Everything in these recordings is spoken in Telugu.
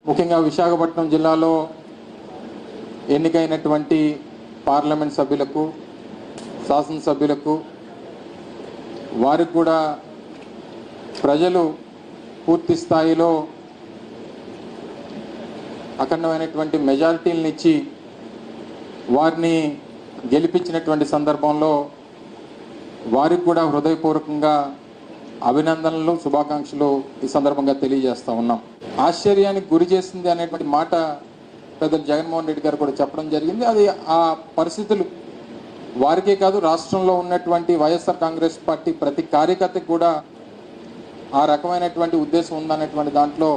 ముఖ్యంగా విశాఖపట్నం జిల్లాలో ఎన్నికైనటువంటి పార్లమెంట్ సభ్యులకు, శాసనసభ్యులకు వారికి కూడా ప్రజలు పూర్తి స్థాయిలో అఖండమైనటువంటి మెజారిటీలను ఇచ్చి వారిని గెలిపించినటువంటి సందర్భంలో వారికి కూడా హృదయపూర్వకంగా అభినందనలు, శుభాకాంక్షలు ఈ సందర్భంగా తెలియజేస్తూ ఉన్నాం. ఆశ్చర్యానికి గురి చేసింది అనేటువంటి మాట పెద్దలు జగన్మోహన్ రెడ్డి గారు కూడా చెప్పడం జరిగింది. అది ఆ పరిస్థితులు వారికే కాదు, రాష్ట్రంలో ఉన్నటువంటి వైఎస్ఆర్ కాంగ్రెస్ పార్టీ ప్రతి కార్యకర్తకి కూడా ఆ రకమైనటువంటి ఉద్దేశం ఉందనేటువంటి దాంట్లో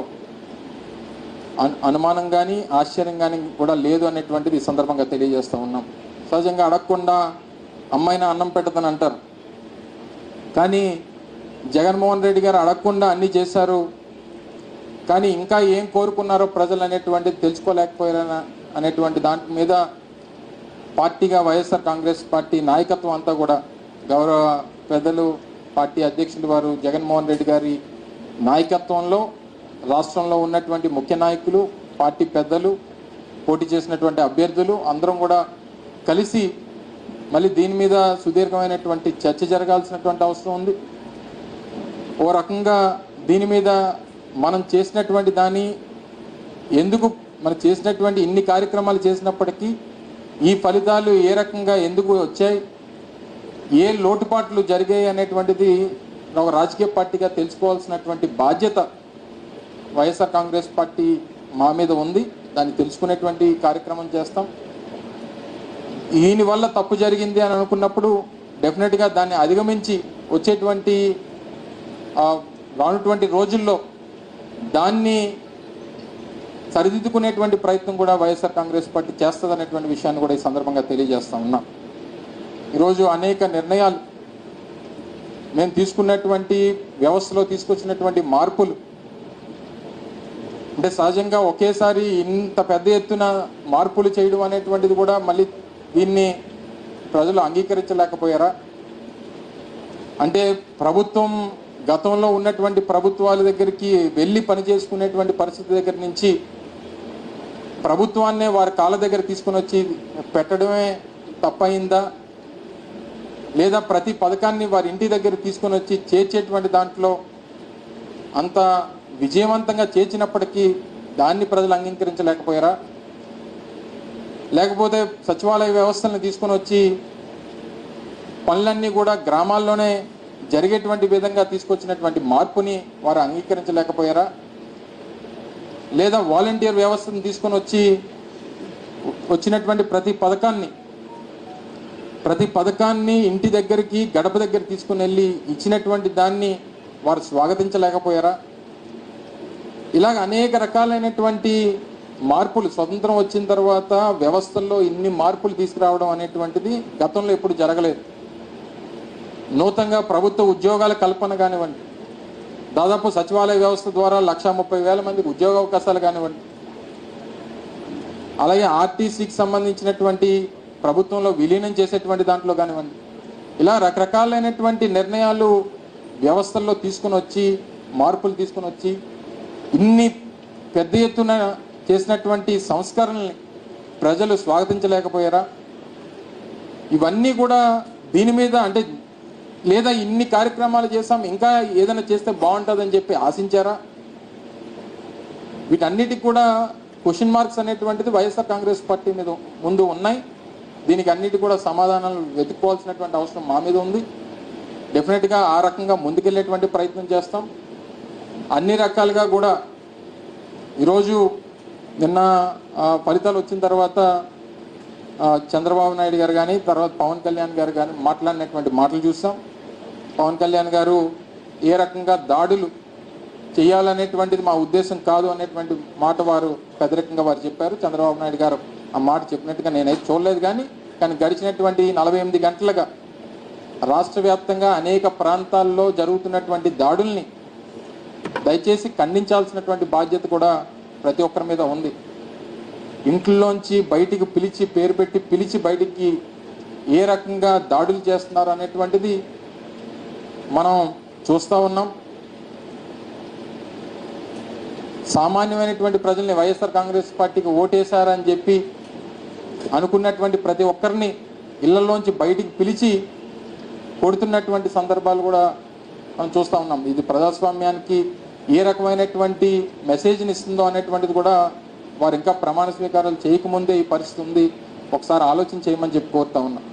అనుమానం కానీ ఆశ్చర్యం కానీ కూడా లేదు అనేటువంటిది ఈ సందర్భంగా తెలియజేస్తూ ఉన్నాం. సహజంగా అడగకుండా అమ్మాయిన అన్నం పెట్టదని అంటారు, కానీ జగన్మోహన్ రెడ్డి గారు అడగకుండా అన్నీ చేశారు. కానీ ఇంకా ఏం కోరుకున్నారో ప్రజలు అనేటువంటిది తెలుసుకోలేకపోయారని అనేటువంటి దాని మీద పార్టీగా వైఎస్ఆర్ కాంగ్రెస్ పార్టీ నాయకత్వం అంతా కూడా గౌరవ పెద్దలు పార్టీ అధ్యక్షులు వారు జగన్మోహన్ రెడ్డి గారి నాయకత్వంలో రాష్ట్రంలో ఉన్నటువంటి ముఖ్య నాయకులు, పార్టీ పెద్దలు, పోటీ చేసినటువంటి అభ్యర్థులు అందరం కూడా కలిసి మళ్ళీ దీని మీద సుదీర్ఘమైనటువంటి చర్చ జరగాల్సినటువంటి అవసరం ఉంది. ఓ రకంగా దీని మీద మనం చేసినటువంటి దాన్ని ఎందుకు మనం చేసినటువంటి ఇన్ని కార్యక్రమాలు చేసినప్పటికీ ఈ ఫలితాలు ఏ రకంగా ఎందుకు వచ్చాయి, ఏ లోటుపాట్లు జరిగాయి అనేటువంటిది ఒక రాజకీయ పార్టీగా తెలుసుకోవాల్సినటువంటి బాధ్యత వైఎస్ఆర్ కాంగ్రెస్ పార్టీ మా మీద ఉంది. దాన్ని తెలుసుకునేటువంటి కార్యక్రమం చేస్తాం. దీనివల్ల తప్పు జరిగింది అని అనుకున్నప్పుడు డెఫినెట్గా దాన్ని అధిగమించి వచ్చేటువంటి రానున్నటువంటి రోజుల్లో దాన్ని సరిదిద్దుకునేటువంటి ప్రయత్నం కూడా వైఎస్ఆర్ కాంగ్రెస్ పార్టీ చేస్తుంది అనేటువంటి విషయాన్ని కూడా ఈ సందర్భంగా తెలియజేస్తా ఉన్నాం. ఈరోజు అనేక నిర్ణయాలు మేము తీసుకున్నటువంటి వ్యవస్థలో తీసుకొచ్చినటువంటి మార్పులు అంటే సహజంగా ఒకేసారి ఇంత పెద్ద ఎత్తున మార్పులు చేయడం అనేటువంటిది కూడా మళ్ళీ దీన్ని ప్రజలు అంగీకరించలేకపోయారా? అంటే ప్రభుత్వం గతంలో ఉన్నటువంటి ప్రభుత్వాల దగ్గరికి వెళ్ళి పనిచేసుకునేటువంటి పరిస్థితి దగ్గర నుంచి ప్రభుత్వాన్నే వారి కాళ్ళ దగ్గర తీసుకుని వచ్చి పెట్టడమే తప్పయిందా, లేదా ప్రతి పథకాన్ని వారి ఇంటి దగ్గర తీసుకొని వచ్చి చేర్చేటువంటి దాంట్లో అంత విజయవంతంగా చేర్చినప్పటికీ దాన్ని ప్రజలు అంగీకరించలేకపోయారా? లేకపోతే సచివాలయ వ్యవస్థలను తీసుకొని వచ్చి పనులన్నీ కూడా గ్రామాల్లోనే జరిగేటువంటి విధంగా తీసుకొచ్చినటువంటి మార్పుని వారు అంగీకరించలేకపోయారా? లేదా వాలంటీర్ వ్యవస్థను తీసుకొని వచ్చినటువంటి ప్రతి పథకాన్ని ఇంటి దగ్గరికి, గడప దగ్గర తీసుకుని వెళ్ళి ఇచ్చినటువంటి దాన్ని వారు స్వాగతించలేకపోయారా? ఇలాగ అనేక రకాలైనటువంటి మార్పులు స్వతంత్రం వచ్చిన తర్వాత వ్యవస్థల్లో ఇన్ని మార్పులు తీసుకురావడం అనేటువంటిది గతంలో ఎప్పుడు జరగలేదు. నూతనంగా ప్రభుత్వ ఉద్యోగాల కల్పన కానివ్వండి, దాదాపు సచివాలయ వ్యవస్థ ద్వారా 130,000 మందికి ఉద్యోగ అవకాశాలు కానివ్వండి, అలాగే ఆర్టీసీకి సంబంధించినటువంటి ప్రభుత్వంలో విలీనం చేసేటువంటి దాంట్లో కానివ్వండి, ఇలా రకరకాలైనటువంటి నిర్ణయాలు వ్యవస్థల్లో తీసుకుని వచ్చి మార్పులు తీసుకుని వచ్చి ఇన్ని పెద్ద ఎత్తున చేసినటువంటి సంస్కరణల్ని ప్రజలు స్వాగతించలేకపోయారా? ఇవన్నీ కూడా దీని మీద అంటే లేదా ఇన్ని కార్యక్రమాలు చేసాం ఇంకా ఏదైనా చేస్తే బాగుంటుందని చెప్పి ఆశించారా? వీటన్నిటికి కూడా క్వశ్చన్ మార్క్స్ అనేటువంటిది వైఎస్ఆర్ కాంగ్రెస్ పార్టీ మీద ముందు ఉన్నాయి. దీనికి అన్నిటి కూడా సమాధానాలు వెతుక్కోవాల్సినటువంటి అవసరం మా మీద ఉంది. డెఫినెట్గా ఆ రకంగా ముందుకెళ్ళేటువంటి ప్రయత్నం చేస్తాం. అన్ని రకాలుగా కూడా ఈరోజు నిన్న ఫలితాలు వచ్చిన తర్వాత చంద్రబాబు నాయుడు గారు కానీ తర్వాత పవన్ కళ్యాణ్ గారు కానీ మాట్లాడినటువంటి మాటలు చూస్తాం. పవన్ కళ్యాణ్ గారు ఏ రకంగా దాడులు చేయాలనేటువంటిది మా ఉద్దేశం కాదు అనేటువంటి మాట వారు పెద్దరికంగా వారు చెప్పారు. చంద్రబాబు నాయుడు గారు ఆ మాట చెప్పినట్టుగా నేనైతే చూడలేదు. కానీ గడిచినటువంటి 48 గంటలుగా రాష్ట్ర వ్యాప్తంగా అనేక ప్రాంతాల్లో జరుగుతున్నటువంటి దాడుల్ని దయచేసి ఖండించాల్సినటువంటి బాధ్యత కూడా ప్రతి ఒక్కరి మీద ఉంది. ఇంట్లోంచి బయటికి పిలిచి పేరు పెట్టి పిలిచి బయటికి ఏ రకంగా దాడులు చేస్తున్నారు అనేటువంటిది మనం చూస్తూ ఉన్నాం. సామాన్యమైనటువంటి ప్రజల్ని వైఎస్ఆర్ కాంగ్రెస్ పార్టీకి ఓటేశారని చెప్పి అనుకున్నటువంటి ప్రతి ఒక్కరిని ఇళ్లలోంచి బయటికి పిలిచి కొడుతున్నటువంటి సందర్భాలు కూడా మనం చూస్తూ ఉన్నాం. ఇది ప్రజాస్వామ్యానికి ఏ రకమైనటువంటి మెసేజ్ని ఇస్తుందో అనేటువంటిది కూడా వారు ఇంకా ప్రమాణ స్వీకారాలు చేయకముందే ఈ పరిస్థితి ఉంది, ఒకసారి ఆలోచన చేయమని చెప్పి కోరుతా ఉన్నాం.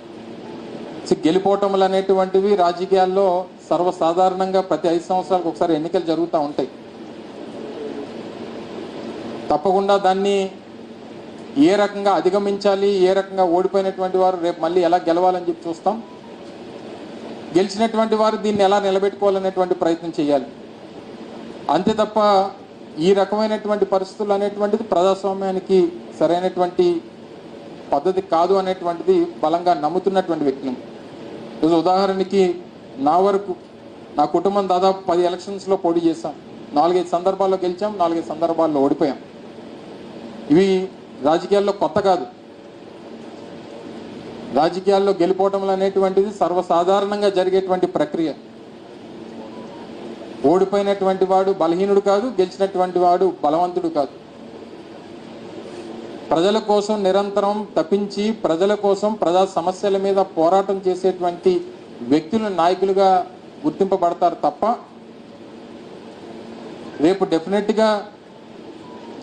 గెలిపోవటములు అనేటువంటివి రాజకీయాల్లో సర్వసాధారణంగా ప్రతి 5 సంవత్సరాలకు ఒకసారి ఎన్నికలు జరుగుతూ ఉంటాయి. తప్పకుండా దాన్ని ఏ రకంగా అధిగమించాలి, ఏ రకంగా ఓడిపోయినటువంటి వారు రేపు మళ్ళీ ఎలా గెలవాలని చెప్పి చూస్తాం. గెలిచినటువంటి వారు దీన్ని ఎలా నిలబెట్టుకోవాలనేటువంటి ప్రయత్నం చేయాలి. అంతే తప్ప ఈ రకమైనటువంటి పరిస్థితులు అనేటువంటిది ప్రజాస్వామ్యానికి సరైనటువంటి పద్ధతి కాదు అనేటువంటిది బలంగా నమ్ముతున్నటువంటి వ్యక్తులు. ఈరోజు ఉదాహరణకి నా వరకు నా కుటుంబం దాదాపు 10 ఎలక్షన్స్లో పోటీ చేశాం. 4-5 సందర్భాల్లో గెలిచాం, 4-5 సందర్భాల్లో ఓడిపోయాం. ఇవి రాజకీయాల్లో కొత్త కాదు. రాజకీయాల్లో గెలిపోవటం అనేటువంటిది సర్వసాధారణంగా జరిగేటువంటి ప్రక్రియ. ఓడిపోయినటువంటి వాడు బలహీనుడు కాదు, గెలిచినటువంటి వాడు బలవంతుడు కాదు. ప్రజల కోసం నిరంతరం తప్పించి ప్రజల కోసం ప్రజా సమస్యల మీద పోరాటం చేసేటువంటి వ్యక్తులు నాయకులుగా గుర్తింపబడతారు తప్ప రేపు డెఫినెట్గా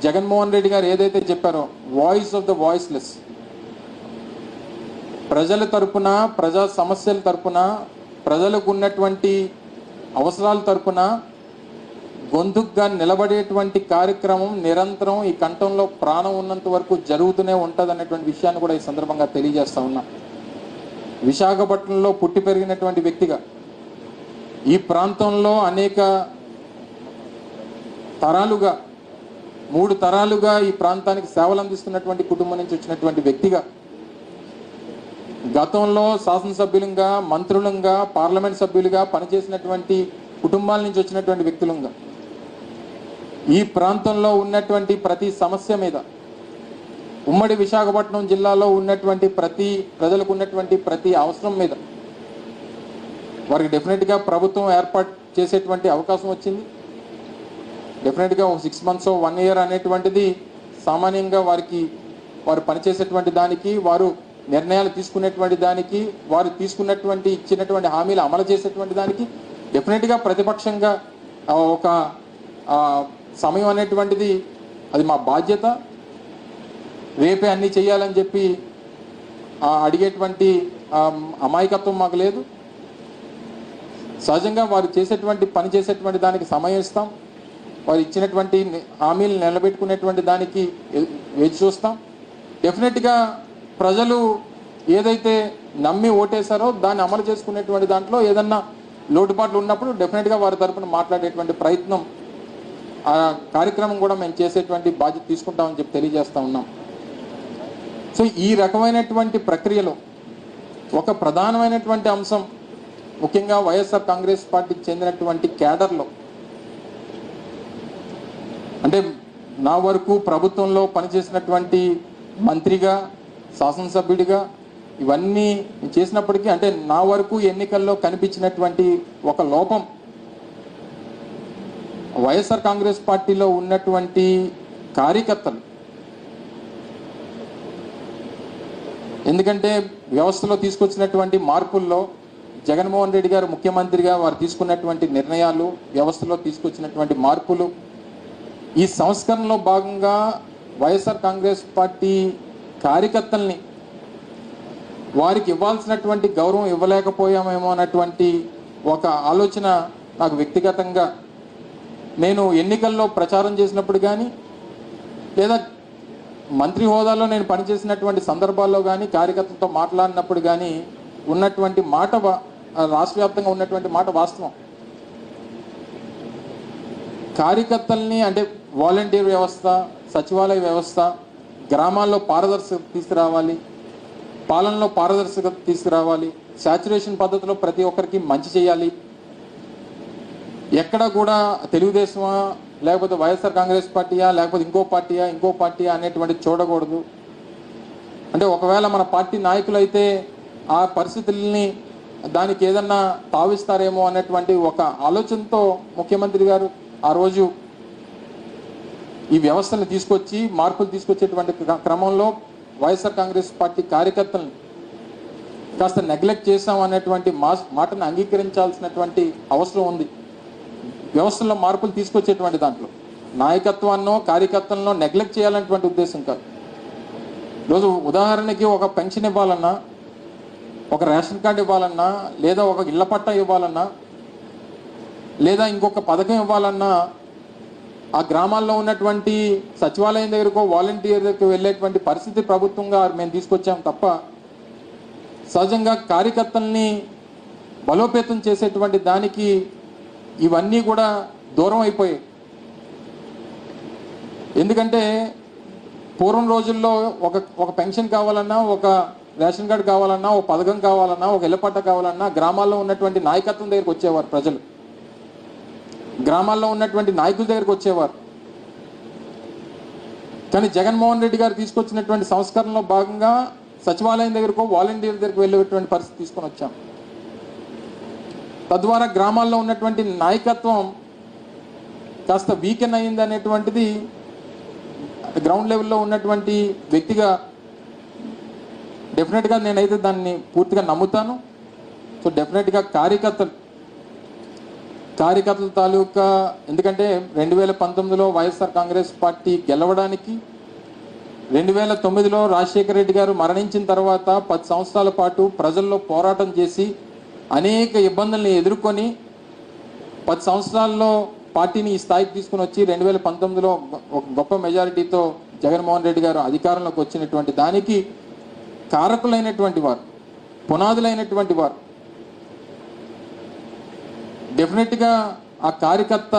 జగన్మోహన్ రెడ్డి గారు ఏదైతే చెప్పారో వాయిస్ ఆఫ్ ద వాయిస్లెస్, ప్రజల తరపున ప్రజా సమస్యల తరపున ప్రజలకు ఉన్నటువంటి అవసరాల తరపున గొంతుగ్గా నిలబడేటువంటి కార్యక్రమం నిరంతరం ఈ కంఠంలో ప్రాణం ఉన్నంత వరకు జరుగుతూనే ఉంటుంది అనేటువంటి విషయాన్ని కూడా ఈ సందర్భంగా తెలియజేస్తా ఉన్నా. విశాఖపట్నంలో పుట్టి పెరిగినటువంటి వ్యక్తిగా ఈ ప్రాంతంలో అనేక తరాలుగా 3 తరాలుగా ఈ ప్రాంతానికి సేవలు అందిస్తున్నటువంటి కుటుంబం నుంచి వచ్చినటువంటి వ్యక్తిగా గతంలో శాసనసభ్యులుగా, మంత్రులుగా, పార్లమెంట్ సభ్యులుగా పనిచేసినటువంటి కుటుంబాల నుంచి వచ్చినటువంటి వ్యక్తులుగా ఈ ప్రాంతంలో ఉన్నటువంటి ప్రతి సమస్య మీద, ఉమ్మడి విశాఖపట్నం జిల్లాలో ఉన్నటువంటి ప్రజలకు ఉన్నటువంటి ప్రతి అవసరం మీద వారికి డెఫినెట్గా ప్రభుత్వం ఏర్పాటు చేసేటువంటి అవకాశం వచ్చింది. డెఫినెట్గా 6 months 1 year అనేటువంటిది సామాన్యంగా వారు పనిచేసేటువంటి దానికి, వారు నిర్ణయాలు తీసుకునేటువంటి దానికి, వారు ఇచ్చినటువంటి హామీలు అమలు చేసేటువంటి దానికి డెఫినెట్గా ప్రతిపక్షంగా ఒక సమయం అనేటువంటిది అది మా బాధ్యత. రేపే అన్నీ చేయాలని చెప్పి అడిగేటువంటి అమాయకత్వం మాకు లేదు. సహజంగా వారు పని చేసేటువంటి దానికి సమయం ఇస్తాం. వారు ఇచ్చినటువంటి హామీలు నిలబెట్టుకునేటువంటి దానికి వేచి చూస్తాం. డెఫినెట్గా ప్రజలు ఏదైతే నమ్మి ఓటేశారో దాన్ని అమలు చేసుకునేటువంటి దాంట్లో ఏదన్నా లోటుపాట్లు ఉన్నప్పుడు డెఫినెట్గా వారి తరపున మాట్లాడేటువంటి ప్రయత్నం, ఆ కార్యక్రమం కూడా మేము చేసేటువంటి బాధ్యత తీసుకుంటామని చెప్పి తెలియజేస్తూ ఉన్నాం. సో ఈ రకమైనటువంటి ప్రక్రియలో ఒక ప్రధానమైనటువంటి అంశం, ముఖ్యంగా వైఎస్ఆర్ కాంగ్రెస్ పార్టీకి చెందినటువంటి క్యాడర్లో, అంటే నా వరకు ప్రభుత్వంలో పనిచేసినటువంటి మంత్రిగా, శాసనసభ్యుడిగా ఇవన్నీ చేసినప్పటికీ అంటే నా వరకు ఎన్నికల్లో కనిపించినటువంటి ఒక లోపం వైఎస్ఆర్ కాంగ్రెస్ పార్టీలో ఉన్నటువంటి కార్యకర్తలు. ఎందుకంటే వ్యవస్థలో తీసుకొచ్చినటువంటి మార్పుల్లో జగన్మోహన్ రెడ్డి గారు ముఖ్యమంత్రిగా వారు తీసుకున్నటువంటి నిర్ణయాలు, వ్యవస్థలో తీసుకొచ్చినటువంటి మార్పులు, ఈ సంస్కరణలో భాగంగా వైఎస్ఆర్ కాంగ్రెస్ పార్టీ కార్యకర్తల్ని వారికి ఇవ్వాల్సినటువంటి గౌరవం ఇవ్వలేకపోయామేమో అన్నటువంటి ఒక ఆలోచన నాకు వ్యక్తిగతంగా, నేను ఎన్నికల్లో ప్రచారం చేసినప్పుడు కానీ లేదా మంత్రి హోదాలో నేను పనిచేసినటువంటి సందర్భాల్లో కానీ కార్యకర్తలతో మాట్లాడినప్పుడు కానీ ఉన్నటువంటి మాట, రాష్ట్ర వ్యాప్తంగా ఉన్నటువంటి మాట వాస్తవం. కార్యకర్తల్ని అంటే వాలంటీర్ వ్యవస్థ, సచివాలయ వ్యవస్థ, గ్రామాల్లో పారదర్శకత తీసుకురావాలి, పాలనలో పారదర్శకత తీసుకురావాలి, శాచురేషన్ పద్ధతిలో ప్రతి ఒక్కరికి మంచి చేయాలి. ఎక్కడ కూడా తెలుగుదేశమా లేకపోతే వైఎస్ఆర్ కాంగ్రెస్ పార్టీయా లేకపోతే ఇంకో పార్టీయా అనేటువంటి చూడకూడదు. అంటే ఒకవేళ మన పార్టీ నాయకులు అయితే ఆ పరిస్థితుల్ని దానికి ఏదన్నా తావిస్తారేమో అనేటువంటి ఒక ఆలోచనతో ముఖ్యమంత్రి గారు ఆ రోజు ఈ వ్యవస్థను తీసుకొచ్చి మార్పులు తీసుకొచ్చేటువంటి క్రమంలో వైఎస్ఆర్ కాంగ్రెస్ పార్టీ కార్యకర్తలను కాస్త నెగ్లెక్ట్ చేశాం అనేటువంటి మాటను అంగీకరించాల్సినటువంటి అవసరం ఉంది. వ్యవస్థలో మార్పులు తీసుకొచ్చేటువంటి దాంట్లో నాయకత్వాన్నో కార్యకర్తలను నెగ్లెక్ట్ చేయాలనేటువంటి ఉద్దేశం కాదు. ఈరోజు ఉదాహరణకి ఒక పెన్షన్ ఇవ్వాలన్నా, ఒక రేషన్ కార్డు ఇవ్వాలన్నా, లేదా ఒక ఇళ్ల పట్టా ఇవ్వాలన్నా, లేదా ఇంకొక పథకం ఇవ్వాలన్నా ఆ గ్రామాల్లో ఉన్నటువంటి సచివాలయం దగ్గరకో వాలంటీర్ దగ్గరకు వెళ్ళేటువంటి పరిస్థితి ప్రభుత్వంగా మేము తీసుకొచ్చాం తప్ప సహజంగా కార్యకర్తల్ని బలోపేతం చేసేటువంటి దానికి ఇవన్నీ కూడా దూరం అయిపోయాయి. ఎందుకంటే పూర్వం రోజుల్లో ఒక పెన్షన్ కావాలన్నా, ఒక రేషన్ కార్డు కావాలన్నా, ఒక పథకం కావాలన్నా, ఒక ఇళ్ల పట్ట కావాలన్నా గ్రామాల్లో ఉన్నటువంటి నాయకత్వం దగ్గరికి వచ్చేవారు. ప్రజలు గ్రామాల్లో ఉన్నటువంటి నాయకుల దగ్గరికి వచ్చేవారు. కానీ జగన్మోహన్ రెడ్డి గారు తీసుకొచ్చినటువంటి సంస్కరణలో భాగంగా సచివాలయం దగ్గరకో వాలంటీర్ దగ్గరకు వెళ్ళేటువంటి పరిస్థితి తీసుకొని వచ్చాం. తద్వారా గ్రామాల్లో ఉన్నటువంటి నాయకత్వం కాస్త వీకెన్ అయింది అనేటువంటిది గ్రౌండ్ లెవెల్లో ఉన్నటువంటి వ్యక్తిగా డెఫినెట్గా నేనైతే దాన్ని పూర్తిగా నమ్ముతాను. సో డెఫినెట్గా కార్యకర్తల తాలూకా, ఎందుకంటే 2019లో వైఎస్ఆర్ కాంగ్రెస్ పార్టీ గెలవడానికి 2009లో రాజశేఖర రెడ్డి గారు మరణించిన తర్వాత 10 సంవత్సరాల పాటు ప్రజల్లో పోరాటం చేసి అనేక ఇబ్బందుల్ని ఎదుర్కొని 10 సంవత్సరాల్లో పార్టీని ఈ స్థాయికి తీసుకుని వచ్చి 2019లో ఒక గొప్ప మెజారిటీతో జగన్మోహన్ రెడ్డి గారు అధికారంలోకి వచ్చినటువంటి దానికి కారకులైనటువంటి వారు, పునాదులైనటువంటి వారు. డెఫినెట్గా ఆ కార్యకర్త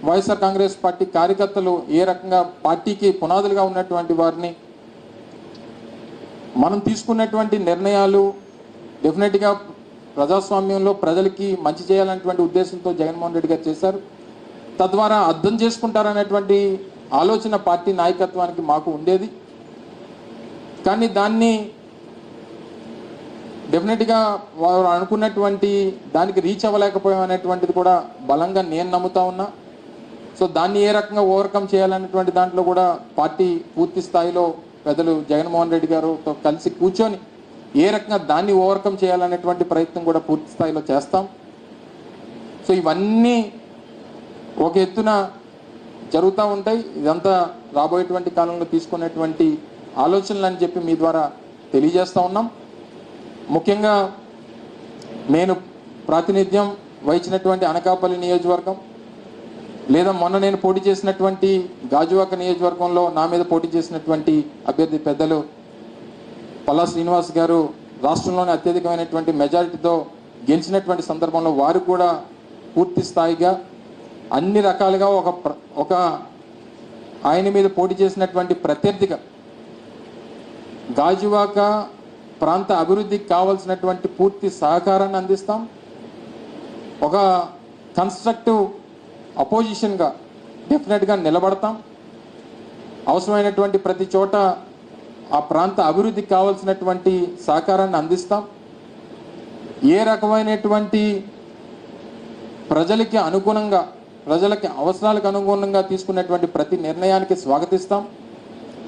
వైఎస్ఆర్ కాంగ్రెస్ పార్టీ కార్యకర్తలు ఏ రకంగా పార్టీకి పునాదులుగా ఉన్నటువంటి వారిని మనం తీసుకున్నటువంటి నిర్ణయాలు డెఫినెట్గా ప్రజాస్వామ్యంలో ప్రజలకి మంచి చేయాలనేటువంటి ఉద్దేశంతో జగన్మోహన్ రెడ్డి గారు చేశారు. తద్వారా అర్థం చేసుకుంటారనేటువంటి ఆలోచన పార్టీ నాయకత్వానికి మాకు ఉండేది. కానీ దాన్ని డెఫినెట్గా వారు అనుకున్నటువంటి దానికి రీచ్ అవ్వలేకపోయాం అనేటువంటిది కూడా బలంగా నేను నమ్ముతా ఉన్నా. సో దాన్ని ఏ రకంగా ఓవర్కమ్ చేయాలనేటువంటి దాంట్లో కూడా పార్టీ పూర్తి స్థాయిలో పెద్దలు జగన్మోహన్ రెడ్డి గారితో కలిసి కూర్చొని ఏ రకంగా దాన్ని ఓవర్కమ్ చేయాలనేటువంటి ప్రయత్నం కూడా పూర్తి స్థాయిలో చేస్తాం. సో ఇవన్నీ ఒక ఎత్తున జరుగుతూ ఉంటాయి. ఇదంతా రాబోయేటువంటి కాలంలో తీసుకునేటువంటి ఆలోచనలు అని చెప్పి మీ ద్వారా తెలియజేస్తూ ఉన్నాం. ముఖ్యంగా నేను ప్రాతినిధ్యం వహించినటువంటి అనకాపల్లి నియోజకవర్గం, లేదా మొన్న నేను పోటీ చేసినటువంటి గాజువాక నియోజకవర్గంలో నా మీద పోటీ చేసినటువంటి అభ్యర్థి పెద్దలు పల్లా శ్రీనివాస్ గారు రాష్ట్రంలోనే అత్యధికమైనటువంటి మెజారిటీతో గెలిచినటువంటి సందర్భంలో వారు కూడా పూర్తి స్థాయిగా అన్ని రకాలుగా ఒక ఆయన మీద పోటీ చేసినటువంటి ప్రత్యర్థిగా గాజువాక ప్రాంత అభివృద్ధికి కావాల్సినటువంటి పూర్తి సహకారాన్ని అందిస్తాం. ఒక కన్స్ట్రక్టివ్ అపోజిషన్గా డెఫినెట్గా నిలబడతాం. అవసరమైనటువంటి ప్రతి చోట ఆ ప్రాంత అభివృద్ధికి కావాల్సినటువంటి సహకారాన్ని అందిస్తాం. ఏ రకమైనటువంటి ప్రజలకి అనుగుణంగా, ప్రజలకి అవసరాలకు అనుగుణంగా తీసుకున్నటువంటి ప్రతి నిర్ణయానికి స్వాగతిస్తాం.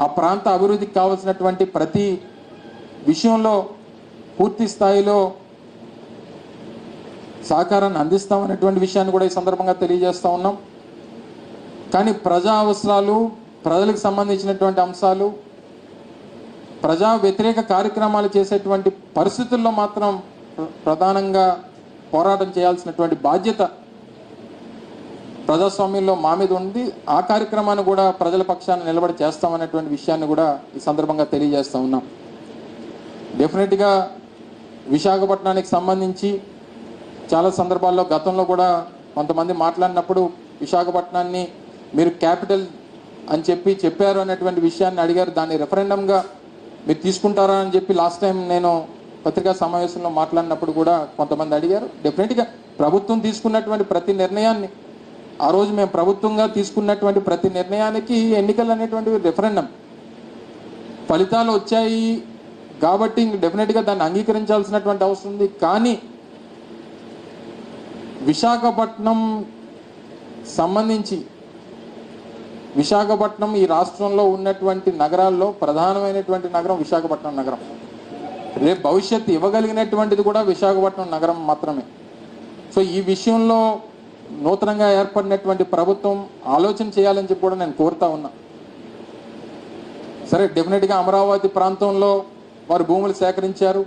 ఆ ప్రాంత అభివృద్ధికి కావాల్సినటువంటి ప్రతి విషయంలో పూర్తి స్థాయిలో సహకారాన్ని అందిస్తామనేటువంటి విషయాన్ని కూడా ఈ సందర్భంగా తెలియజేస్తూ ఉన్నాం. కానీ ప్రజా అవసరాలు, ప్రజలకు సంబంధించినటువంటి అంశాలు, ప్రజా వ్యతిరేక కార్యక్రమాలు చేసేటువంటి పరిస్థితుల్లో మాత్రం ప్రధానంగా పోరాటం చేయాల్సినటువంటి బాధ్యత ప్రజాస్వామ్యంలో మా మీద ఉంది. ఆ కార్యక్రమాన్ని కూడా ప్రజల పక్షాన నిలబడి చేస్తామనేటువంటి విషయాన్ని కూడా ఈ సందర్భంగా తెలియజేస్తూ ఉన్నాం. డెఫినెట్గా విశాఖపట్నానికి సంబంధించి చాలా సందర్భాల్లో గతంలో కూడా కొంతమంది మాట్లాడినప్పుడు విశాఖపట్నాన్ని మీరు క్యాపిటల్ అని చెప్పారు అనేటువంటి విషయాన్ని అడిగారు. దాన్ని రెఫరెండంగా మీరు తీసుకుంటారా అని చెప్పి లాస్ట్ టైం నేను పత్రికా సమావేశంలో మాట్లాడినప్పుడు కూడా కొంతమంది అడిగారు. డెఫినెట్గా ప్రభుత్వం తీసుకున్నటువంటి ప్రతి నిర్ణయాన్ని, ఆ రోజు మేము ప్రభుత్వంగా తీసుకున్నటువంటి ప్రతి నిర్ణయానికి ఎన్నికలు అనేటువంటివి రెఫరెండం ఫలితాలు వచ్చాయి కాబట్టి డెఫినెట్గా దాన్ని అంగీకరించాల్సినటువంటి అవసరం ఉంది. కానీ విశాఖపట్నం సంబంధించి విశాఖపట్నం ఈ రాష్ట్రంలో ఉన్నటువంటి నగరాల్లో ప్రధానమైనటువంటి నగరం విశాఖపట్నం నగరం. రేపు భవిష్యత్తు ఇవ్వగలిగినటువంటిది కూడా విశాఖపట్నం నగరం మాత్రమే. సో ఈ విషయంలో నూతనంగా ఏర్పడినటువంటి ప్రభుత్వం ఆలోచన చేయాలని చెప్పి కూడా నేను కోరుతా ఉన్నా. సరే, డెఫినెట్గా అమరావతి ప్రాంతంలో వారు భూములు సేకరించారు,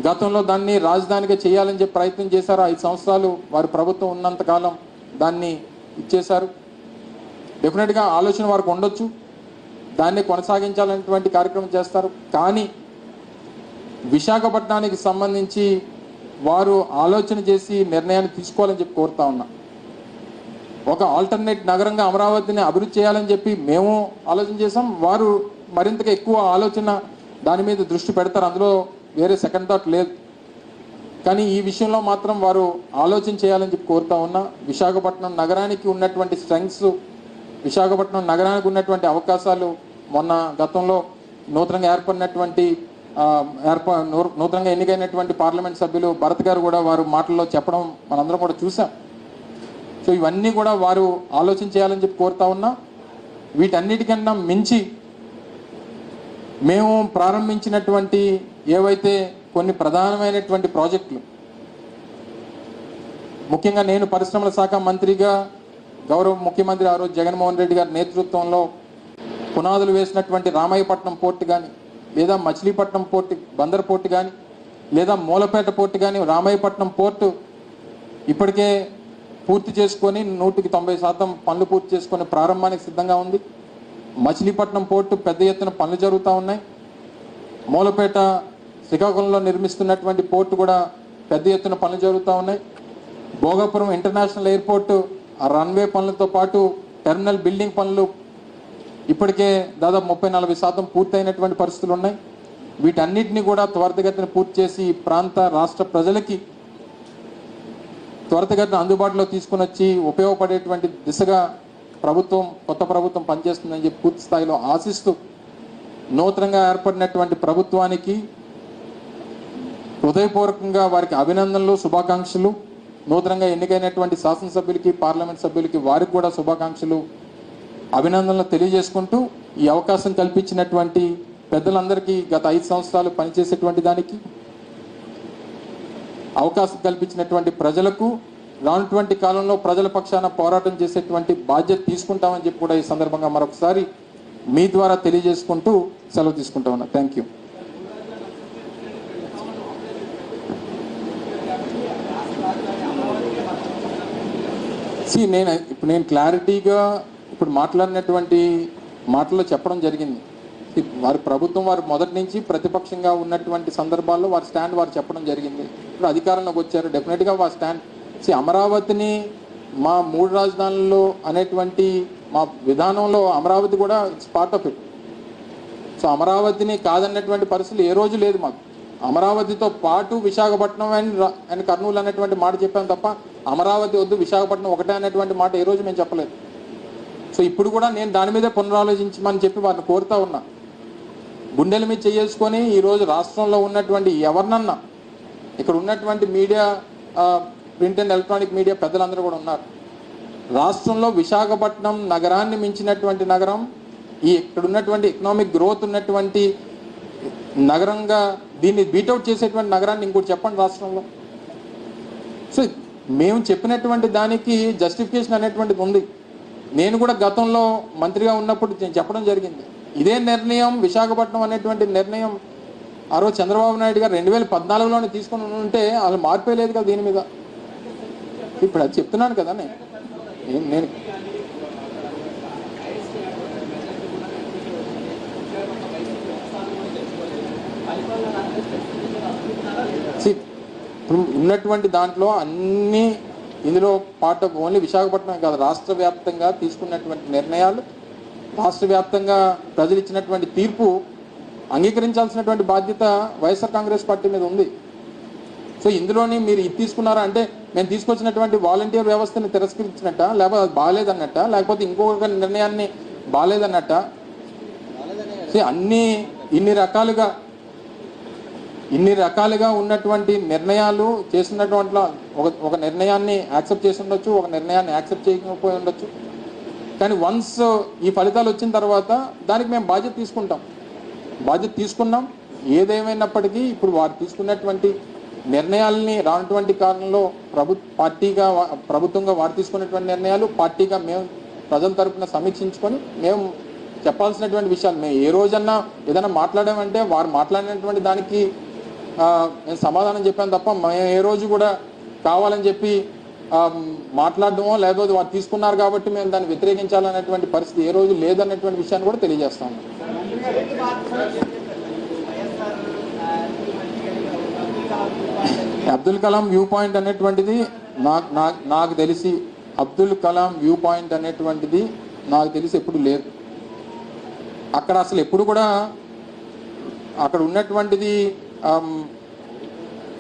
గతంలో దాన్ని రాజధానిగా చేయాలని చెప్పి ప్రయత్నం చేశారు. 5 సంవత్సరాలు వారి ప్రభుత్వం ఉన్నంతకాలం దాన్ని ఇచ్చేశారు. డెఫినెట్గా ఆలోచన వారికి ఉండొచ్చు, దాన్ని కొనసాగించాలనేటువంటి కార్యక్రమం చేస్తారు. కానీ విశాఖపట్నానికి సంబంధించి వారు ఆలోచన చేసి నిర్ణయాన్ని తీసుకోవాలని చెప్పి కోరుతా ఉన్నా. ఒక ఆల్టర్నేట్ నగరంగా అమరావతిని అభివృద్ధి చేయాలని చెప్పి మేము ఆలోచన చేసాం. వారు మరింతగా ఎక్కువ ఆలోచన దాని మీద దృష్టి పెడతారు, అందులో వేరే సెకండ్ థాట్ లేదు. కానీ ఈ విషయంలో మాత్రం వారు ఆలోచన చేయాలని చెప్పి కోరుతా ఉన్నా. విశాఖపట్నం నగరానికి ఉన్నటువంటి స్ట్రెంగ్స్, విశాఖపట్నం నగరానికి ఉన్నటువంటి అవకాశాలు మొన్న గతంలో నూతనంగా ఏర్పడినటువంటి నూతనంగా ఎన్నికైనటువంటి పార్లమెంట్ సభ్యులు భరత్ గారు కూడా వారు మాటల్లో చెప్పడం మనందరం కూడా చూసాం. సో ఇవన్నీ కూడా వారు ఆలోచన చేయాలని చెప్పి కోరుతా ఉన్నా. వీటన్నిటికన్నా మించి మేము ప్రారంభించినటువంటి ఏవైతే కొన్ని ప్రధానమైనటువంటి ప్రాజెక్టులు, ముఖ్యంగా నేను పరిశ్రమల శాఖ మంత్రిగా గౌరవ ముఖ్యమంత్రి ఆ రోజు జగన్మోహన్ రెడ్డి గారి నేతృత్వంలో పునాదులు వేసినటువంటి రామాయపట్నం పోర్టు కానీ, లేదా మచిలీపట్నం పోర్టు బందర్ పోర్టు కానీ, లేదా మూలపేట పోర్టు కానీ, రామాయపట్నం పోర్టు ఇప్పటికే పూర్తి చేసుకొని 190% పనులు పూర్తి చేసుకొని ప్రారంభానికి సిద్ధంగా ఉంది. మచిలీపట్నం పోర్టు పెద్ద ఎత్తున పనులు జరుగుతూ ఉన్నాయి. మూలపేట శ్రీకాకుళంలో నిర్మిస్తున్నటువంటి పోర్టు కూడా పెద్ద ఎత్తున పనులు జరుగుతూ ఉన్నాయి. భోగాపురం ఇంటర్నేషనల్ ఎయిర్పోర్టు ఆ రన్వే పనులతో పాటు టెర్మినల్ బిల్డింగ్ పనులు ఇప్పటికే దాదాపు 30-40% పూర్తయినటువంటి పరిస్థితులు ఉన్నాయి. వీటన్నిటిని కూడా త్వరితగతిన పూర్తి చేసి ఈ ప్రాంత రాష్ట్ర ప్రజలకి త్వరితగతిన అందుబాటులో తీసుకుని వచ్చి ఉపయోగపడేటువంటి దిశగా కొత్త ప్రభుత్వం పనిచేస్తుందని చెప్పి పూర్తి స్థాయిలో ఆశిస్తూ నూతనంగా ఏర్పడినటువంటి ప్రభుత్వానికి హృదయపూర్వకంగా వారికి అభినందనలు, శుభాకాంక్షలు. నూతనంగా ఎన్నికైనటువంటి శాసనసభ్యులకి, పార్లమెంట్ సభ్యులకి వారికి కూడా శుభాకాంక్షలు, అభినందనలు తెలియజేసుకుంటూ ఈ అవకాశం కల్పించినటువంటి పెద్దలందరికీ, గత 5 సంవత్సరాలు పనిచేసేటువంటి దానికి అవకాశం కల్పించినటువంటి ప్రజలకు, రానున్నటువంటి కాలంలో ప్రజల పక్షాన పోరాటం చేసేటువంటి బాధ్యత తీసుకుంటామని చెప్పి కూడా ఈ సందర్భంగా మరొకసారి మీ ద్వారా తెలియజేసుకుంటూ సెలవు తీసుకుంటా ఉన్నా. Thank you. నేను క్లారిటీగా ఇప్పుడు మాట్లాడినటువంటి మాటల్లో చెప్పడం జరిగింది. వారి ప్రభుత్వం వారు మొదటి నుంచి ప్రతిపక్షంగా ఉన్నటువంటి సందర్భాల్లో వారి స్టాండ్ వారు చెప్పడం జరిగింది. ఇప్పుడు అధికారంలోకి వచ్చారు, డెఫినెట్గా వారి స్టాండ్ అమరావతిని మా 3 రాజధానుల్లో అనేటువంటి మా విధానంలో అమరావతి కూడా it's part of it. So అమరావతిని కాదన్నటువంటి పరిస్థితులు ఏ రోజు లేదు మాకు. అమరావతితో పాటు విశాఖపట్నం అండ్ కర్నూలు అనేటువంటి మాట చెప్పాను తప్ప అమరావతి వద్దు, విశాఖపట్నం ఒకటే అనేటువంటి మాట ఏ రోజు మేము చెప్పలేదు. సో ఇప్పుడు కూడా నేను దాని మీదే పునరాలోచించమని చెప్పి వారిని కోరుతా ఉన్నా. గుండెల మీద చేసుకొని ఈరోజు రాష్ట్రంలో ఉన్నటువంటి ఎవరినన్నా, ఇక్కడ ఉన్నటువంటి media, print and electronic media పెద్దలందరూ కూడా ఉన్నారు. రాష్ట్రంలో విశాఖపట్నం నగరాన్ని మించినటువంటి నగరం, ఇక్కడ ఉన్నటువంటి ఎకనామిక్ గ్రోత్ ఉన్నటువంటి నగరంగా దీన్ని బీటౌట్ చేసేటువంటి నగరాన్ని ఇంకోటి చెప్పండి రాష్ట్రంలో. సో మేము చెప్పినటువంటి దానికి జస్టిఫికేషన్ అనేటువంటిది ఉంది. నేను కూడా గతంలో మంత్రిగా ఉన్నప్పుడు నేను చెప్పడం జరిగింది. ఇదే నిర్ణయం, విశాఖపట్నం అనేటువంటి నిర్ణయం ఆ రోజు చంద్రబాబు నాయుడు గారు 2014లోనే తీసుకుని ఉంటే అసలు మార్పే లేదు కదా దీని మీద. ఇప్పుడు అది చెప్తున్నాను కదా నేను. ఇప్పుడు ఉన్నటువంటి దాంట్లో అన్నీ ఇందులో పార్ట్ ఆఫ్ ఓన్లీ విశాఖపట్నం కాదు, రాష్ట్ర వ్యాప్తంగా తీసుకున్నటువంటి నిర్ణయాలు, రాష్ట్ర వ్యాప్తంగా ప్రజలు ఇచ్చినటువంటి తీర్పు అంగీకరించాల్సినటువంటి బాధ్యత వైఎస్ఆర్ కాంగ్రెస్ పార్టీ మీద ఉంది. సో ఇందులోని మీరు ఇది తీసుకున్నారా అంటే మేము తీసుకొచ్చినటువంటి వాలంటీర్ వ్యవస్థని తిరస్కరించినట్ట, లేకపోతే అది బాగాలేదన్నట్ట, లేకపోతే ఇంకొక నిర్ణయాన్ని బాగాలేదన్నట్ట. సో అన్నీ ఇన్ని రకాలుగా ఉన్నటువంటి నిర్ణయాలు చేసినటువంటి ఒక నిర్ణయాన్ని యాక్సెప్ట్ చేసి ఉండొచ్చు, ఒక నిర్ణయాన్ని యాక్సెప్ట్ చేయకపోయి ఉండొచ్చు. కానీ వన్స్ ఈ ఫలితాలు వచ్చిన తర్వాత దానికి మేము బాధ్యత తీసుకున్నాం. ఏదేమైనప్పటికీ ఇప్పుడు వారు తీసుకున్నటువంటి నిర్ణయాలని రానటువంటి కాలంలో ప్రభుత్వంగా వారు తీసుకున్నటువంటి నిర్ణయాలు పార్టీగా మేము ప్రజల తరపున సమీక్షించుకొని మేము చెప్పాల్సినటువంటి విషయాలు మేము ఏ రోజన్నా ఏదైనా మాట్లాడామంటే వారు మాట్లాడినటువంటి దానికి నేను సమాధానం చెప్పాను తప్ప మేము ఏ రోజు కూడా కావాలని చెప్పి మాట్లాడడమో లేకపోతే వారు తీసుకున్నారు కాబట్టి మేము దాన్ని వ్యతిరేకించాలనేటువంటి పరిస్థితి ఏ రోజు లేదన్నటువంటి విషయాన్ని కూడా తెలియజేస్తాము. అబ్దుల్ కలాం వ్యూ పాయింట్ అనేటువంటిది నాకు తెలిసి అబ్దుల్ కలాం వ్యూ పాయింట్ అనేటువంటిది నాకు తెలిసి ఎప్పుడు లేదు. అక్కడ అసలు ఎప్పుడు కూడా అక్కడ ఉన్నటువంటిది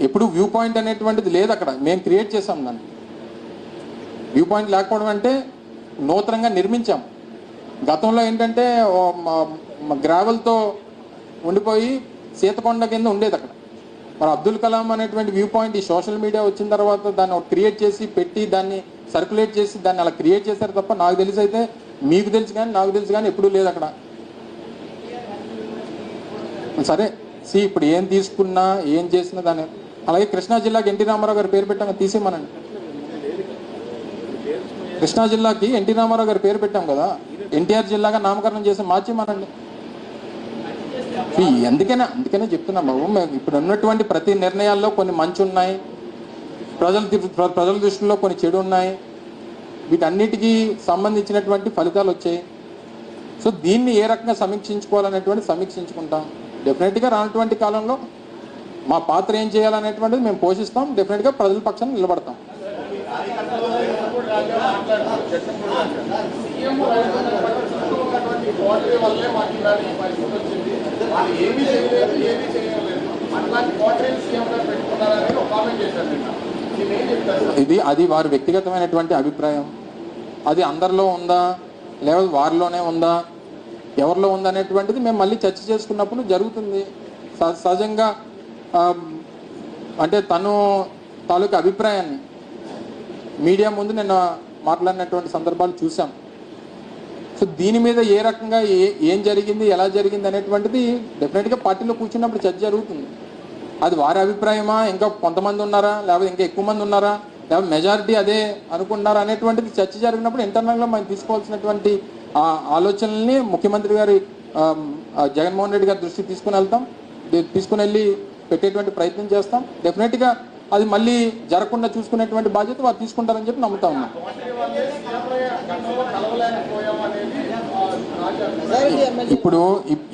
ఎప్పుడు వ్యూ పాయింట్ అనేటువంటిది లేదు. అక్కడ మేము క్రియేట్ చేసాం దాన్ని. వ్యూ పాయింట్ లేకపోవడం అంటే నూతనంగా నిర్మించాం. గతంలో ఏంటంటే గ్రావెల్తో ఉండిపోయి సీతకొండ కింద ఉండేది అక్కడ. మరి అబ్దుల్ కలాం అనేటువంటి వ్యూ పాయింట్ ఈ సోషల్ మీడియా వచ్చిన తర్వాత దాన్ని క్రియేట్ చేసి పెట్టి దాన్ని సర్క్యులేట్ చేసి దాన్ని అలా క్రియేట్ చేశారు తప్ప నాకు తెలిసి అయితే మీకు తెలుసు కానీ నాకు తెలుసు కానీ ఎప్పుడూ లేదు అక్కడ. సరే ఇప్పుడు ఏం తీసుకున్నా ఏం చేసినా దాన్ని అలాగే కృష్ణా జిల్లాకి ఎన్టీ రామారావు గారి పేరు పెట్టాం తీసేయమనండి. కృష్ణా జిల్లాకి ఎన్టీ రామారావు గారి పేరు పెట్టాం కదా, ఎన్టీఆర్ జిల్లాగా నామకరణం చేసి మార్చేమనండి. అందుకనే చెప్తున్నాం బాబు, మేము ఇప్పుడు ఉన్నటువంటి ప్రతి నిర్ణయాల్లో కొన్ని మంచి ఉన్నాయి, ప్రజల దృష్టిలో కొన్ని చెడు ఉన్నాయి. వీటన్నిటికీ సంబంధించినటువంటి ఫలితాలు వచ్చాయి. సో దీన్ని ఏ రకంగా సమీక్షించుకోవాలనేటువంటి సమీక్షించుకుంటాం. డెఫినెట్గా రానటువంటి కాలంలో మా పాత్ర ఏం చేయాలనేటువంటిది మేము పోషిస్తాం. డెఫినెట్గా ప్రజల పక్షాన నిలబడతాం. అది వారి వ్యక్తిగతమైనటువంటి అభిప్రాయం. అది అందరిలో ఉందా లేకపోతే వారిలోనే ఉందా ఎవరిలో ఉందా అనేటువంటిది మేము మళ్ళీ చర్చ చేసుకున్నప్పుడు జరుగుతుంది. సహజంగా అంటే తను తాలూకు అభిప్రాయాన్ని మీడియా ముందు నిన్న మాట్లాడినటువంటి సందర్భాలు చూసాం. సో దీని మీద ఏ రకంగా ఏం జరిగింది ఎలా జరిగింది అనేటువంటిది డెఫినెట్గా పార్టీలో కూర్చున్నప్పుడు చర్చ జరుగుతుంది. అది వారి అభిప్రాయమా, ఇంకా కొంతమంది ఉన్నారా, లేకపోతే ఇంకా ఎక్కువ మంది ఉన్నారా, లేకపోతే మెజారిటీ అదే అనుకుంటున్నారా అనేటువంటిది చర్చ జరిగినప్పుడు ఇంటర్నల్గా మనం తీసుకోవాల్సినటువంటి ఆలోచనల్ని ముఖ్యమంత్రి గారి జగన్మోహన్ రెడ్డి గారి దృష్టికి తీసుకుని వెళ్ళి పెట్టేటువంటి ప్రయత్నం చేస్తాం. డెఫినెట్గా అది మళ్ళీ జరగకుండా చూసుకునేటువంటి బాధ్యత వారు తీసుకుంటారని చెప్పి నమ్ముతా ఉన్నాం. ఇప్పుడు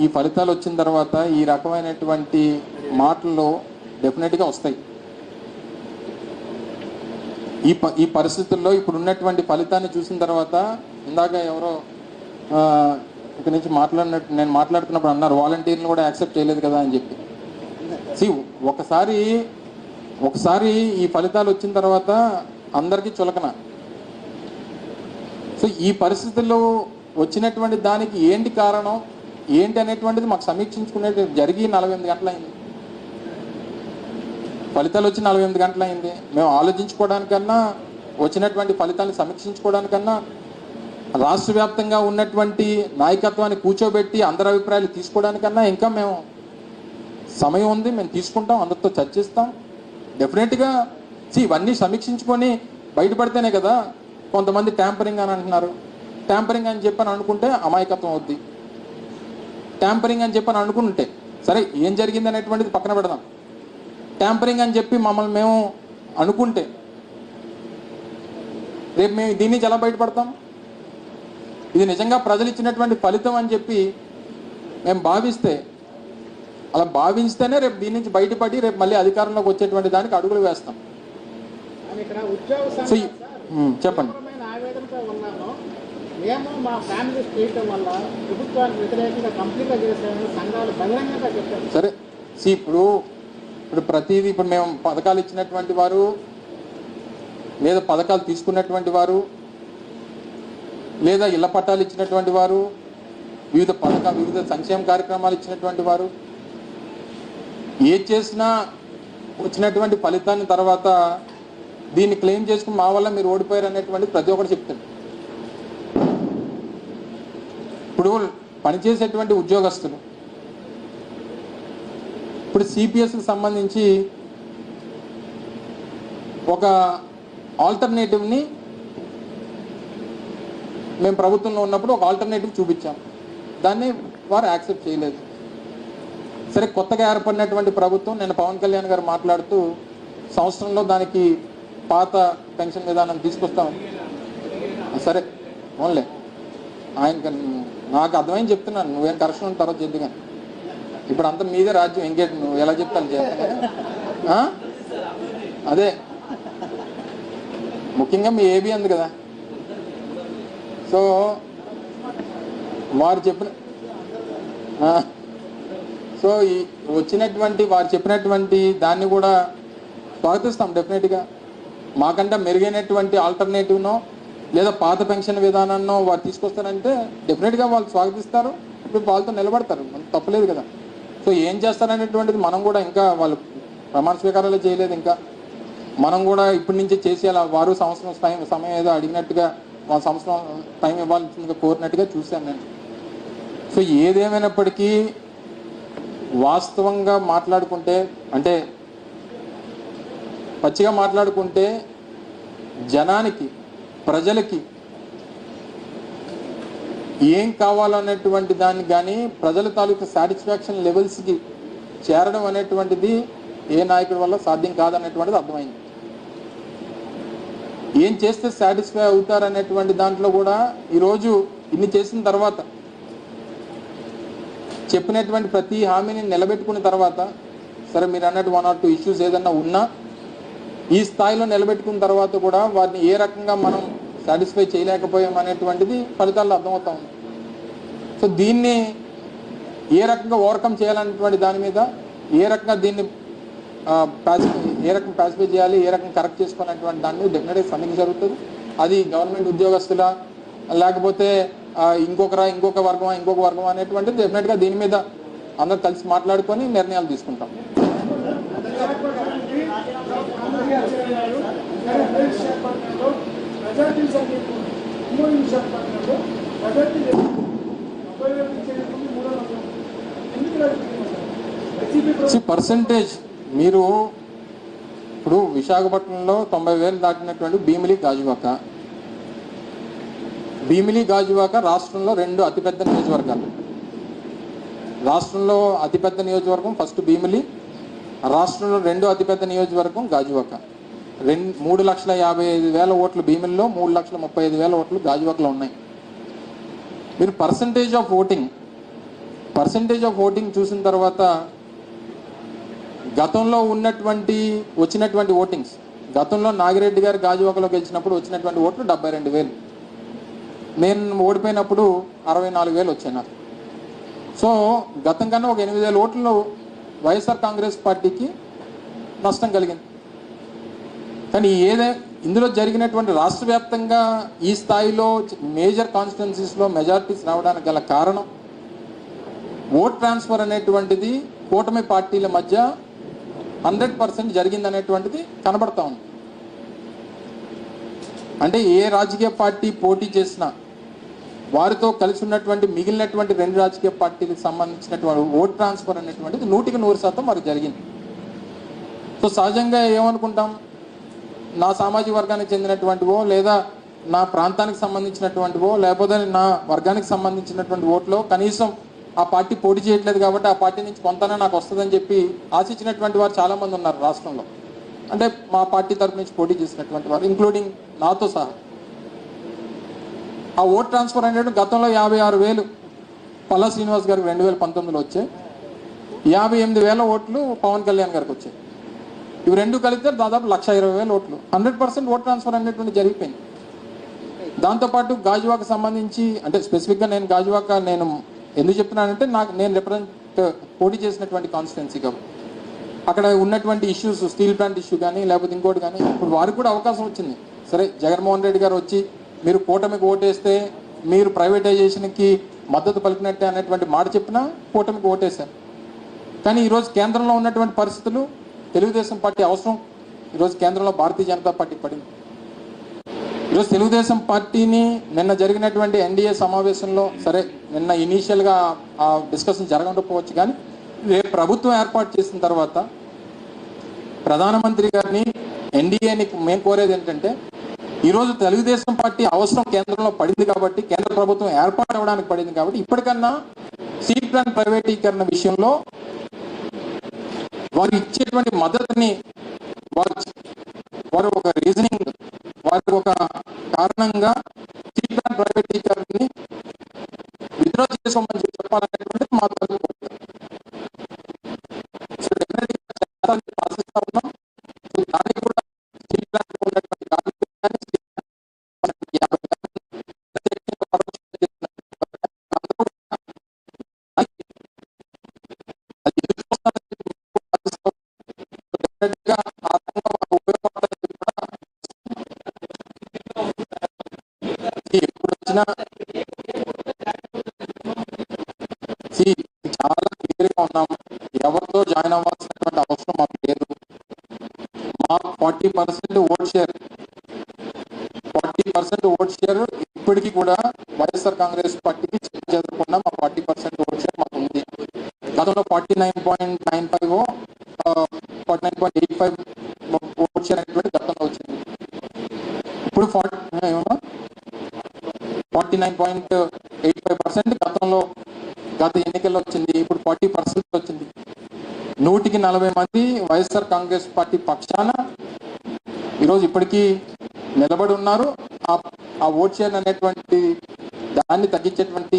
ఈ ఫలితాలు వచ్చిన తర్వాత ఈ రకమైనటువంటి మాటలు డెఫినెట్గా వస్తాయి. ఈ పరిస్థితుల్లో ఇప్పుడు ఉన్నటువంటి ఫలితాన్ని చూసిన తర్వాత ఇందాక ఎవరో ఇక్కడ నుంచి నేను మాట్లాడుతున్నప్పుడు అన్నారు వాలంటీర్లు కూడా యాక్సెప్ట్ చేయలేదు కదా అని చెప్పి. ఒకసారి ఈ ఫలితాలు వచ్చిన తర్వాత అందరికీ చులకన. సో ఈ పరిస్థితుల్లో వచ్చినటువంటి దానికి ఏంటి కారణం ఏంటి అనేటువంటిది మాకు సమీక్షించుకునే జరిగి 48 గంటలైంది. ఫలితాలు వచ్చి 48 గంటలైంది. మేము ఆలోచించుకోవడానికన్నా వచ్చినటువంటి ఫలితాలను సమీక్షించుకోవడానికన్నా రాష్ట్ర వ్యాప్తంగా ఉన్నటువంటి నాయకత్వాన్ని కూర్చోబెట్టి అందరి అభిప్రాయాలు తీసుకోవడానికన్నా ఇంకా మేము సమయం ఉంది. మేము తీసుకుంటాం, అందరితో చర్చిస్తాం. డెఫినెట్గా ఇవన్నీ సమీక్షించుకొని బయటపడితేనే కదా. కొంతమంది ట్యాంపరింగ్ అని అంటున్నారు. ట్యాంపరింగ్ అని చెప్పని అనుకుంటే అమాయకత్వం అవుద్ది. ట్యాంపరింగ్ అని చెప్పని అనుకుంటే సరే ఏం జరిగింది అనేటువంటిది పక్కన పెడదాం. ట్యాంపరింగ్ అని చెప్పి మమ్మల్ని మేము అనుకుంటే రేపు మేము దీని నుంచి ఎలా బయటపడతాం? ఇది నిజంగా ప్రజలు ఇచ్చినటువంటి ఫలితం అని చెప్పి మేము అలా భావిస్తేనే రేపు దీని నుంచి బయటపడి రేపు మళ్ళీ అధికారంలోకి వచ్చేటువంటి దానికి అడుగులు వేస్తాం. చెప్పండి. మేము మా ఫ్యామిలీ చేయటం వల్ల ప్రభుత్వానికి వ్యతిరేకంగా కంప్లీట్గా చేసామని సంఘాలు బహిరంగంగా చెప్పారు. సరే ఇప్పుడు ప్రతిదీ ఇప్పుడు మేము పథకాలు ఇచ్చినటువంటి వారు లేదా పథకాలు తీసుకున్నటువంటి వారు లేదా ఇళ్ల పట్టాలు ఇచ్చినటువంటి వారు వివిధ సంక్షేమ కార్యక్రమాలు ఇచ్చినటువంటి వారు ఏది చేసినా వచ్చినటువంటి ఫలితాన్ని తర్వాత దీన్ని క్లెయిమ్ చేసుకుని మా వల్ల మీరు ఓడిపోయారు అనేటువంటి ప్రతి ఒక్కరు చెప్తాడు. ఇప్పుడు పనిచేసేటువంటి ఉద్యోగస్తులు ఇప్పుడు సిపిఎస్కి సంబంధించి ఒక ఆల్టర్నేటివ్ని మేము ప్రభుత్వంలో ఉన్నప్పుడు ఒక ఆల్టర్నేటివ్ చూపించాం, దాన్ని వారు యాక్సెప్ట్ చేయలేదు. సరే, కొత్తగా ఏర్పడినటువంటి ప్రభుత్వం నిన్న పవన్ కళ్యాణ్ గారు మాట్లాడుతూ సంవత్సరంలో దానికి పాత పెన్షన్ విధానం తీసుకొస్తాం. సరే ఓన్లే ఆయన నాకు అర్థమైంది చెప్తున్నాను, నువ్వేం కరెక్షన్ ఉన్న తర్వాత చెద్దు కానీ ఇప్పుడు అంతా మీదే రాజ్యం, ఇంకేంటి నువ్వు ఎలా చెప్తాను చేస్తా. అదే ముఖ్యంగా మీ ఏబీ అంది కదా. సో వారు చెప్పిన సో ఈ వచ్చినటువంటి వారు చెప్పినటువంటి దాన్ని కూడా స్వాగతిస్తాం డెఫినెట్గా. మాకంటే మెరుగైనటువంటి ఆల్టర్నేటివ్నో లేదా పాత పెన్షన్ విధానాన్నో వారు తీసుకొస్తారంటే డెఫినెట్గా వాళ్ళు స్వాగతిస్తారు, ఇప్పుడు వాళ్ళతో నిలబడతారు, తప్పలేదు కదా. సో ఏం చేస్తారనేటువంటిది మనం కూడా ఇంకా వాళ్ళు ప్రమాణ స్వీకారాలు చేయలేదు, ఇంకా మనం కూడా ఇప్పటి నుంచి చేసేయాలి. వారు సంవత్సరం సమయం ఏదో అడిగినట్టుగా మా సంవత్సరం టైం ఇవ్వాల్సిందిగా కోరినట్టుగా చూశాను నేను. సో ఏదేమైనప్పటికీ వాస్తవంగా మాట్లాడుకుంటే, అంటే పచ్చిగా మాట్లాడుకుంటే జనానికి ప్రజలకి ఏం కావాలనేటువంటి దాన్ని కానీ ప్రజల తాలూకు సాటిస్ఫాక్షన్ లెవెల్స్కి చేరడం అనేటువంటిది ఏ నాయకుడి వల్ల సాధ్యం కాదనేటువంటిది అర్థమైంది. ఏం చేస్తే సాటిస్ఫై అవుతారనేటువంటి దాంట్లో కూడా ఈరోజు ఇన్ని చేసిన తర్వాత చెప్పినటువంటి ప్రతి హామీని నిలబెట్టుకున్న తర్వాత, సరే మీరు అన్నట్టు 1 or 2 ఇష్యూస్ ఏదన్నా ఉన్నా ఈ స్థాయిలో నిలబెట్టుకున్న తర్వాత కూడా వారిని ఏ రకంగా మనం సాటిస్ఫై చేయలేకపోయాం అనేటువంటిది ఫలితాల్లో అర్థమవుతా ఉంది. సో దీన్ని ఏ రకంగా ఓవర్కమ్ చేయాలనేటువంటి దాని మీద, ఏ రకంగా దీన్ని ఏ రకంగా పాసిఫై చేయాలి, ఏ రకంగా కరెక్ట్ చేసుకోవాలనేటువంటి దాని మీద డెఫినెట్గా సమీక్ష జరుగుతుంది. అది గవర్నమెంట్ ఉద్యోగస్తుల లేకపోతే ఇంకొక వర్గం అనేటువంటిది డెఫినెట్గా దీని మీద అందరూ కలిసి మాట్లాడుకొని నిర్ణయాలు తీసుకుంటాం. పర్సంటేజ్ మీరు ఇప్పుడు విశాఖపట్నంలో 90,000 దాటినటువంటి భీమిలి గాజువాక రాష్ట్రంలో 2 అతిపెద్ద నియోజకవర్గాలు. రాష్ట్రంలో అతిపెద్ద నియోజకవర్గం ఫస్ట్ భీమిలి, రాష్ట్రంలో 2వ అతిపెద్ద నియోజకవర్గం గాజువాక. 3,55,000 ఓట్లు భీమిలిలో, 3,35,000 ఓట్లు గాజువాకలో ఉన్నాయి. మీరు పర్సంటేజ్ ఆఫ్ ఓటింగ్ చూసిన తర్వాత గతంలో వచ్చినటువంటి ఓటింగ్స్, గతంలో నాగిరెడ్డి గారు గాజువాకలో గెలిచినప్పుడు వచ్చినటువంటి ఓట్లు 72,000, నేను ఓడిపోయినప్పుడు 64,000 వచ్చాయి నాకు. సో గతం కన్నా ఒక 8,000 ఓట్లు వైఎస్ఆర్ కాంగ్రెస్ పార్టీకి నష్టం కలిగింది. కానీ ఇందులో జరిగినటువంటి రాష్ట్ర వ్యాప్తంగా ఈ స్థాయిలో మేజర్ కాన్స్టిట్యున్సీస్లో మెజారిటీస్ రావడానికి గల కారణం ఓట్ ట్రాన్స్ఫర్ అనేటువంటిది కూటమి పార్టీల మధ్య 100% జరిగిందనేటువంటిది కనబడతా ఉంది. అంటే ఏ రాజకీయ పార్టీ పోటీ చేసినా వారితో కలిసి ఉన్నటువంటి మిగిలినటువంటి 2 రాజకీయ పార్టీలకు సంబంధించినటువంటి ఓట్ ట్రాన్స్ఫర్ అనేటువంటిది 100% మరి జరిగింది. సో సహజంగా ఏమనుకుంటాం, నా సామాజిక వర్గానికి చెందినటువంటివో లేదా నా ప్రాంతానికి సంబంధించినటువంటివో లేకపోతే నా వర్గానికి సంబంధించినటువంటి ఓట్లో కనీసం ఆ పార్టీ పోటీ చేయట్లేదు కాబట్టి ఆ పార్టీ నుంచి కొంతనే నాకు వస్తుందని చెప్పి ఆశించినటువంటి వారు చాలామంది ఉన్నారు రాష్ట్రంలో. అంటే మా పార్టీ తరఫు నుంచి పోటీ చేసినటువంటి వారు, ఇంక్లూడింగ్ నాతో సహా. ఆ ఓట్ ట్రాన్స్ఫర్ అనేది గతంలో 56,000 పల్లా శ్రీనివాస్ గారికి 2019లో వచ్చాయి, 58,000 ఓట్లు పవన్ కళ్యాణ్ గారికి వచ్చాయి. ఇవి 2 కలిపితే దాదాపు 1,20,000 ఓట్లు. 100% ఓట్ ట్రాన్స్ఫర్ అనేటువంటి జరిగిపోయింది. దాంతోపాటు గాజువాక సంబంధించి, అంటే స్పెసిఫిక్గా నేను గాజువాక నేను ఎందుకు చెప్తున్నానంటే నేను రిప్రజెంట్ పోటీ చేసినటువంటి కాన్స్టిట్యున్సీ కాబట్టి అక్కడ ఉన్నటువంటి ఇష్యూస్, స్టీల్ ప్లాంట్ ఇష్యూ కానీ లేకపోతే ఇంకోటి కానీ, ఇప్పుడు వారికి కూడా అవకాశం వచ్చింది. సరే, జగన్మోహన్ రెడ్డి గారు వచ్చి మీరు కూటమికి ఓటేస్తే మీరు ప్రైవేటైజేషన్కి మద్దతు పలికినట్టే అనేటువంటి మాట చెప్పినా కూటమికి ఓటేశారు. కానీ ఈరోజు కేంద్రంలో ఉన్నటువంటి పరిస్థితులు, తెలుగుదేశం పార్టీ అవసరం ఈరోజు కేంద్రంలో భారతీయ జనతా పార్టీ పడింది. ఈరోజు తెలుగుదేశం పార్టీని నిన్న జరిగినటువంటి ఎన్డీఏ సమావేశంలో, సరే నిన్న ఇనీషియల్గా ఆ డిస్కషన్ జరగకపోవచ్చు, కానీ రేపు ప్రభుత్వం ఏర్పాటు చేసిన తర్వాత ప్రధానమంత్రి గారిని, ఎన్డీఏని మేము కోరేది ఏంటంటే, ఈరోజు తెలుగుదేశం పార్టీ అవసరం కేంద్రంలో పడింది కాబట్టి, కేంద్ర ప్రభుత్వం ఏర్పాటు అవ్వడానికి పడింది కాబట్టి, ఇప్పటికన్నా సీట్ ప్లాన్ ప్రైవేటీకరణ విషయంలో వారు ఇచ్చేటువంటి మద్దతుని, వారు ఒక రీజనింగ్, వారికి ఒక కారణంగా సీట్ ప్లాన్ ప్రైవేటీకరణని విత్డ్రా చేసుకోమని చెప్పాలనేటువంటిది మా తరపు. సో డెఫినెట్గా ఆశిస్తా ఉన్నాం. సో దానికి కూడా స్టీల్ ప్లాంట్ ఉన్నటువంటి కార్మికులు ఎప్పుడు వచ్చినా చాలా క్లియర్గా ఉన్నాం. ఎవరితో జాయిన్ అవ్వాల్సినటువంటి అవసరం మాకు లేదు. మా 40% ఓట్ షేర్, 40% ఓట్ షేర్ ఇప్పటికీ కూడా వైఎస్ఆర్ కాంగ్రెస్ పార్టీకి చెదరకుండా మా 40% ఓట్ షేర్ మాకు ఉంది. గతంలో 49.95 49.85 ఓట్ షేర్ అనేటువంటి గతంలో వచ్చింది. ఇప్పుడు 49.85% గతంలో గత ఎన్నికల్లో వచ్చింది. ఇప్పుడు 40% వచ్చింది. 140 మంది వైఎస్ఆర్ కాంగ్రెస్ పార్టీ పక్షాన ఈరోజు ఇప్పటికీ నిలబడి ఉన్నారు. ఆ ఓట్ షేర్ అనేటువంటి దాన్ని తగ్గించేటువంటి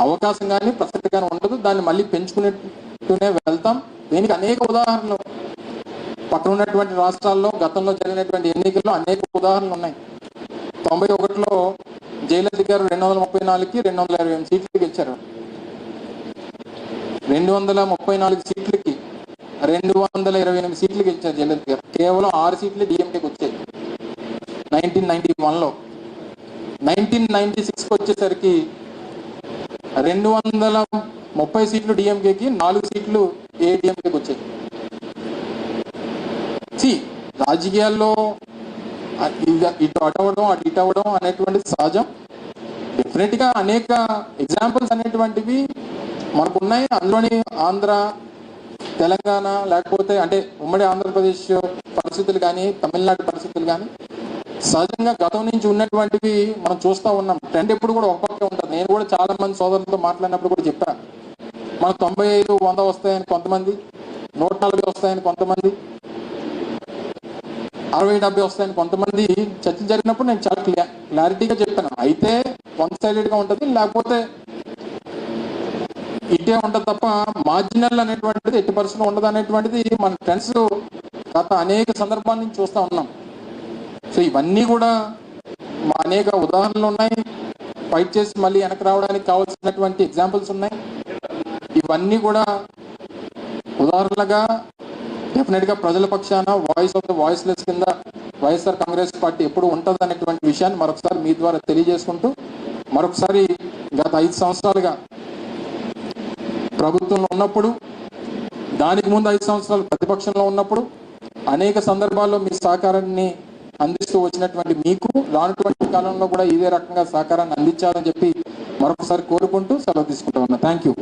అవకాశం కానీ ప్రసక్తి కానీ ఉండదు. దాన్ని మళ్ళీ పెంచుకునేటూనే వెళ్తాం. దీనికి అనేక ఉదాహరణలు పక్కన ఉన్నటువంటి రాష్ట్రాల్లో గతంలో జరిగినటువంటి ఎన్నికల్లో అనేక ఉదాహరణలు ఉన్నాయి. 91లో జయలలిత గారు 234కి 228 సీట్లు గెలిచారు. 234 సీట్లకి 228 సీట్లు గెలిచారు జయలలిత గారు. కేవలం 6 సీట్లు డిఎంకేకి వచ్చాయి 1991లో. 1996కి వచ్చేసరికి 230 సీట్లు డిఎంకేకి, 4 సీట్లు ఏడిఎంకేకి వచ్చాయి. రాజకీయాల్లో ఇటు అటవడం అటు ఇటు అవ్వడం అనేటువంటిది సహజం. డెఫినెట్గా అనేక ఎగ్జాంపుల్స్ అనేటువంటివి మనకు ఉన్నాయి. అందులోని ఆంధ్ర, తెలంగాణ, లేకపోతే అంటే ఉమ్మడి ఆంధ్రప్రదేశ్ పరిస్థితులు కానీ, తమిళనాడు పరిస్థితులు కానీ సహజంగా గతం నుంచి ఉన్నటువంటివి మనం చూస్తూ ఉన్నాం. ట్రెండ్ ఎప్పుడు కూడా ఒక పక్కే ఉంటుంది. నేను కూడా చాలా మంది సోదరులతో మాట్లాడినప్పుడు కూడా చెప్పాను, మనకు 95, 100 వస్తాయని కొంతమంది, 140 వస్తాయని కొంతమంది, 60, 70 వస్తాయని కొంతమంది చర్చ జరిగినప్పుడు నేను చాలా క్లారిటీగా చెప్పాను. అయితే వన్ సైడెడ్గా ఉంటుంది, లేకపోతే ఇటే ఉంటుంది తప్ప మార్జినల్ అనేటువంటిది 80% ఉండదు అనేటువంటిది మన ఫ్రెండ్స్ గత అనేక సందర్భాల నుంచి చూస్తూ ఉన్నాం. సో ఇవన్నీ కూడా మా అనేక ఉదాహరణలు ఉన్నాయి. ఫైట్ చేసి మళ్ళీ వెనక్కి రావడానికి కావాల్సినటువంటి ఎగ్జాంపుల్స్ ఉన్నాయి. ఇవన్నీ కూడా ఉదాహరణలుగా డెఫినెట్గా ప్రజల పక్షాన వాయిస్ ఆఫ్ ద వాయిస్లెస్ కింద వైఎస్ఆర్ కాంగ్రెస్ పార్టీ ఎప్పుడు ఉంటుంది అనేటువంటి విషయాన్ని మరొకసారి మీ ద్వారా తెలియజేసుకుంటూ, మరొకసారి గత 5 సంవత్సరాలుగా ప్రభుత్వంలో ఉన్నప్పుడు, దానికి ముందు 5 సంవత్సరాలు ప్రతిపక్షంలో ఉన్నప్పుడు అనేక సందర్భాల్లో మీ సహకారాన్ని అందిస్తూ వచ్చినటువంటి మీకు రానటువంటి కాలంలో కూడా ఇదే రకంగా సహకారాన్ని అందించాలని చెప్పి మరొకసారి కోరుకుంటూ సెలవు తీసుకుంటా ఉన్నా. Thank you.